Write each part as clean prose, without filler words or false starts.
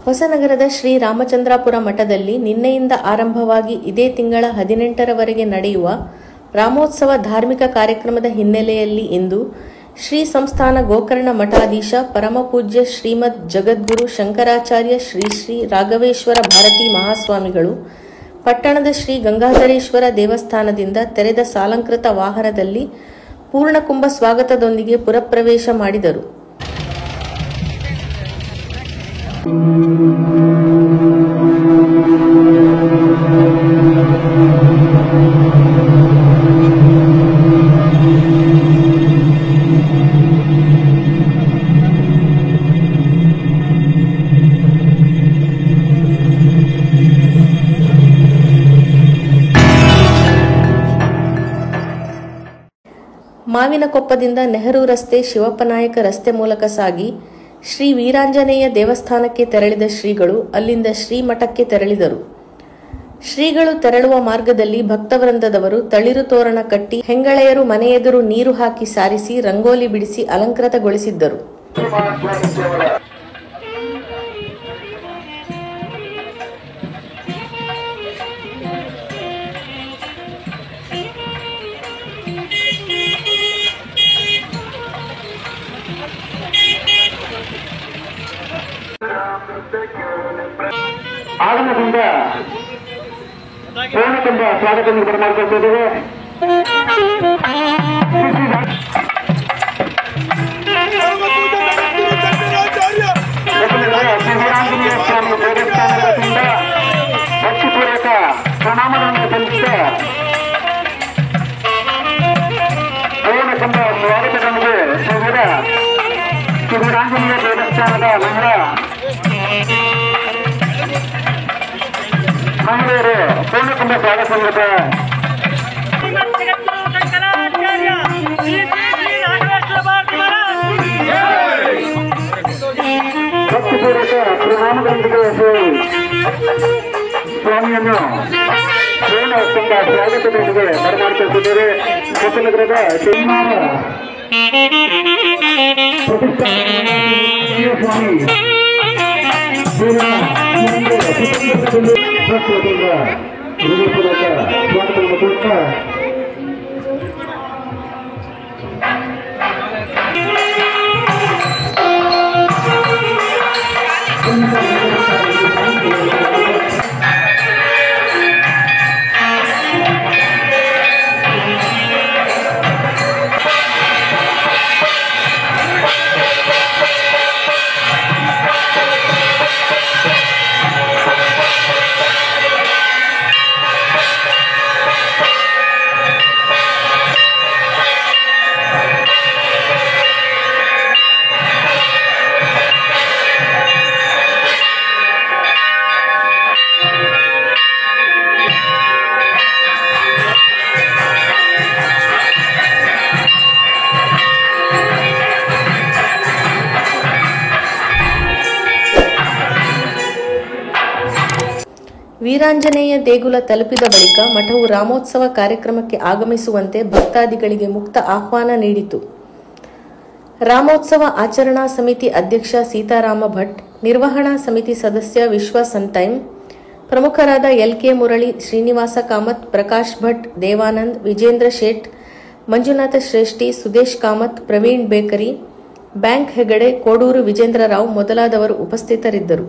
ಹೊಸನಗರದ ಶ್ರೀ ರಾಮಚಂದ್ರಾಪುರ ಮಠದಲ್ಲಿ ನಿನ್ನೆಯಿಂದ ಆರಂಭವಾಗಿ ಇದೇ ತಿಂಗಳ 18ರವರೆಗೆ ನಡೆಯುವ ರಾಮೋತ್ಸವ ಧಾರ್ಮಿಕ ಕಾರ್ಯಕ್ರಮದ ಹಿನ್ನೆಲೆಯಲ್ಲಿ ಇಂದು ಶ್ರೀ ಸಂಸ್ಥಾನ ಗೋಕರ್ಣ ಮಠಾಧೀಶ ಪರಮಪೂಜ್ಯ ಶ್ರೀಮದ್ ಜಗದ್ಗುರು ಶಂಕರಾಚಾರ್ಯ ಶ್ರೀ ಶ್ರೀ ರಾಘವೇಶ್ವರ ಭಾರತೀ ಮಹಾಸ್ವಾಮಿಗಳು ಪಟ್ಟಣದ ಶ್ರೀ ಗಂಗಾಧರೇಶ್ವರ ದೇವಸ್ಥಾನದಿಂದ ತೆರೆದ ಸಾಲಂಕೃತ ವಾಹನದಲ್ಲಿ ಪೂರ್ಣಕುಂಭ ಸ್ವಾಗತದೊಂದಿಗೆ ಪುರಪ್ರವೇಶ ಮಾಡಿದರು. ಮಾವಿನಕೊಪ್ಪದಿಂದ ನೆಹರು ರಸ್ತೆ ಶಿವಪ್ಪನಾಯಕ ರಸ್ತೆ ಮೂಲಕ ಸಾಗಿ ಶ್ರೀ ವೀರಾಂಜನೇಯ ದೇವಸ್ಥಾನಕ್ಕೆ ತೆರಳಿದ ಶ್ರೀಗಳು ಅಲ್ಲಿಂದ ಶ್ರೀಮಠಕ್ಕೆ ತೆರಳಿದರು. ಶ್ರೀಗಳು ತೆರಳುವ ಮಾರ್ಗದಲ್ಲಿ ಭಕ್ತವೃಂದದವರು ತಳಿರು ತೋರಣ ಕಟ್ಟಿ ಹೆಂಗಳೆಯರು ಮನೆಯೆದುರು ನೀರು ಹಾಕಿ ಸಾರಿಸಿ ರಂಗೋಲಿ ಬಿಡಿಸಿ ಅಲಂಕೃತಗೊಳಿಸಿದ್ದರು. ಆಗಮನದಿಂದ ಪೂರ್ಣಕುಂಭ ಸ್ವಾಗತವನ್ನು ಬರಮಾಡಿಕೊಳ್ತಿದ್ದೇವೆ. ಶ್ರೀರಾಂಜನೇಯ ಸ್ವಾಮಿ ದೇವಸ್ಥಾನದ ವತಿಯಿಂದ ಭಕ್ತಿಪೂರ್ವಕ ಪ್ರಣಾಮಗಳನ್ನು ಸಲ್ಲಿಸಿದ ಪೂರ್ಣಕುಂಭ ಸ್ವಾಗತದೊಂದಿಗೆ ಶ್ರೀರಾಂಜನೇಯ ದೇವಸ್ಥಾನದ ಮಹಿಳೆಯರು ಪೂರ್ಣಕುಂಭ ಸ್ವಾಗತ ಭಕ್ತಿಪೂರ್ವಕ ಪ್ರಣಾಮಗಳೊಂದಿಗೆ ಸ್ವಾಮಿಯನ್ನು ಪೂರ್ಣಕುಂಭ ಸ್ವಾಗತದೊಂದಿಗೆ ಬರಮಾಡಿಕೊಳ್ಳುತ್ತಿದ್ದೇವೆ. ಹೊಸನಗರದ ಸ್ವಾಮಿ ಸ್ವಾಗತವನ್ನು ಕೊಡ್ತಾ ವೀರಾಂಜನೇಯ ದೇಗುಲ ತಲುಪಿದ ಬಳಿಕ ಮಠವು ರಾಮೋತ್ಸವ ಕಾರ್ಯಕ್ರಮಕ್ಕೆ ಆಗಮಿಸುವಂತೆ ಭಕ್ತಾದಿಗಳಿಗೆ ಮುಕ್ತ ಆಹ್ವಾನ ನೀಡಿತು. ರಾಮೋತ್ಸವ ಆಚರಣಾ ಸಮಿತಿ ಅಧ್ಯಕ್ಷ ಸೀತಾರಾಮ ಭಟ್, ನಿರ್ವಹಣಾ ಸಮಿತಿ ಸದಸ್ಯ ವಿಶ್ವ ಸಂತೈಮ್, ಪ್ರಮುಖರಾದ ಎಲ್.ಕೆ. ಮುರಳಿ, ಶ್ರೀನಿವಾಸ ಕಾಮತ್, ಪ್ರಕಾಶ್ ಭಟ್, ದೇವಾನಂದ್, ವಿಜೇಂದ್ರ ಶೇಟ್, ಮಂಜುನಾಥ ಶ್ರೇಷ್ಠಿ, ಸುದೇಶ್ ಕಾಮತ್, ಪ್ರವೀಣ್ ಬೇಕರಿ, ಬ್ಯಾಂಕ್ ಹೆಗಡೆ, ಕೋಡೂರು ವಿಜೇಂದ್ರ ರಾವ್ ಮೊದಲಾದವರು ಉಪಸ್ಥಿತರಿದ್ದರು.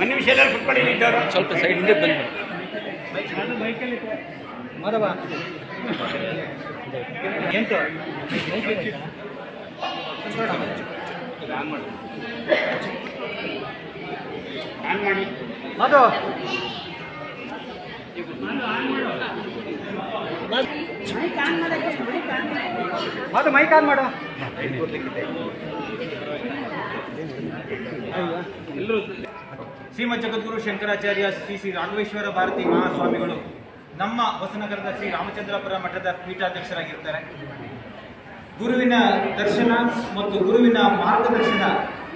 ನಿಮಿಷ ಎಲ್ಲ ಕುತ್ಕೊಳ್ಳಿ, ಸ್ವಲ್ಪ ಸೈಡ್ ಹಿಂದೆ ಬನ್ನಿ. ಮರವಾ ಎಂಟು ಆನ್ ಮಾಡಿ ಮಧು ಮಧು ಮೈಕ್ ಆನ್ ಮಾಡು. ಶ್ರೀಮದ್ ಜಗದ್ಗುರು ಶಂಕರಾಚಾರ್ಯ ಶ್ರೀ ಶ್ರೀ ರಾಘವೇಶ್ವರ ಭಾರತಿ ಮಹಾಸ್ವಾಮಿಗಳು ನಮ್ಮ ಹೊಸನಗರದ ಶ್ರೀ ರಾಮಚಂದ್ರಾಪುರ ಮಠದ ಪೀಠಾಧ್ಯಕ್ಷರಾಗಿರ್ತಾರೆ. ಗುರುವಿನ ದರ್ಶನ ಮತ್ತು ಗುರುವಿನ ಮಾರ್ಗದರ್ಶನ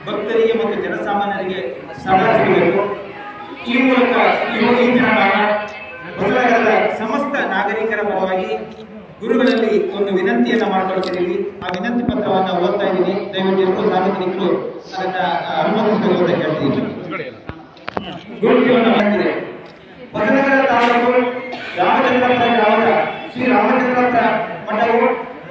ಭಕ್ತರಿಗೆ ಮತ್ತು ಜನಸಾಮಾನ್ಯರಿಗೆ ಸದಾ ಸಿಗಬೇಕು. ಈ ಮೂಲಕ ಈ ದಿನ ಹೊಸನಗರದ ಸಮಸ್ತ ನಾಗರಿಕರ ಪರವಾಗಿ ಗುರುಗಳಲ್ಲಿ ಒಂದು ವಿನಂತಿಯನ್ನು ಮಾಡ್ಕೊಳ್ತಿದ್ದೀವಿ. ಆ ವಿನಂತಿ ಪತ್ರವನ್ನು ಓದ್ತಾ ಇದ್ದೀನಿ. ದಯವಿಟ್ಟು ಎಲ್ಲರೂ ಸಾರ್ವಜನಿಕರು ಅದನ್ನ ಅನುಮತಿಸಬೇಕು ಅಂತ ಹೇಳ್ತೀನಿ. ಹೊಸನಗರ ತಾಲೂಕು ರಾಮಚಂದ್ರಾಪುರ ಗ್ರಾಮದ ಶ್ರೀ ರಾಮಚಂದ್ರಾಪುರ ಮಠವು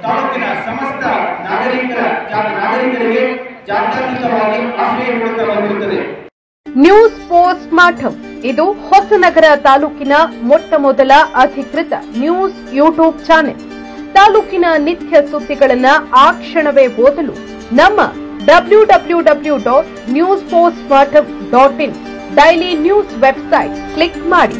ತಾಲೂಕಿನ ಸಮಸ್ತ ನಾಗರಿಕರಿಗೆ ಜಾತ್ಯತೀತವಾಗಿ ಆಶ್ರಯ ನೀಡುತ್ತಾ ಬಂದಿರುತ್ತದೆ. ನ್ಯೂಸ್ ಪೋಸ್ಟ್ ಮಾಠಂ ಇದು ಹೊಸನಗರ ತಾಲೂಕಿನ ಮೊಟ್ಟಮೊದಲ ಅಧಿಕೃತ ನ್ಯೂಸ್ ಯೂಟ್ಯೂಬ್ ಚಾನೆಲ್. ತಾಲೂಕಿನ ನಿತ್ಯ ಸುದ್ದಿಗಳನ್ನ ಆ ಕ್ಷಣವೇ ಓದಲು ನಮ್ಮ www.newspostmatham.in daily news website click ಮಾಡಿ.